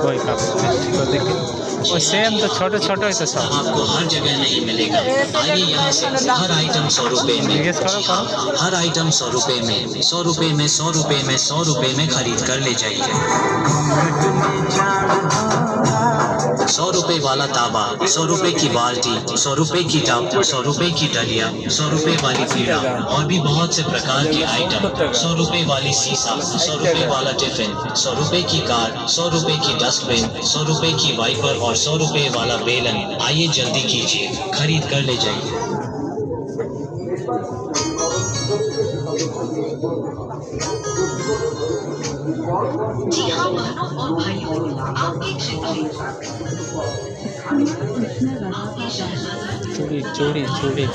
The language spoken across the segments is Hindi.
कोई कप तो देखिए वो सेम तो छोटे छोटे ही तो सब आपको हर जगह नहीं मिलेगा। आइए यहाँ से हर आइटम 100 रुपए में, हर आइटम 100 रुपए में, 100 रुपए में, 100 रुपए में, 100 रुपए में खरीद कर ले जाइए। 100 रुपए वाला तावा, 100 रुपए की बाल्टी, 100 रुपए की टब, 100 रुपए की डलिया, 100 रुपए वाली पीड़ा और भी बहुत से प्रकार के आइटम। 100 रुपए वाली सीसा, 100 रुपए वाला टिफिन, 100 रुपए की कार, 100 रुपए की डस्टबिन, 100 रुपए की वाइपर और 100 रुपए वाला बेलन। आइए जल्दी कीजिए, खरीद कर ले जाइए। जी हाँ बहनों और भाइयों, आपकी चूड़ी चूड़ी चूड़ी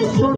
छोटा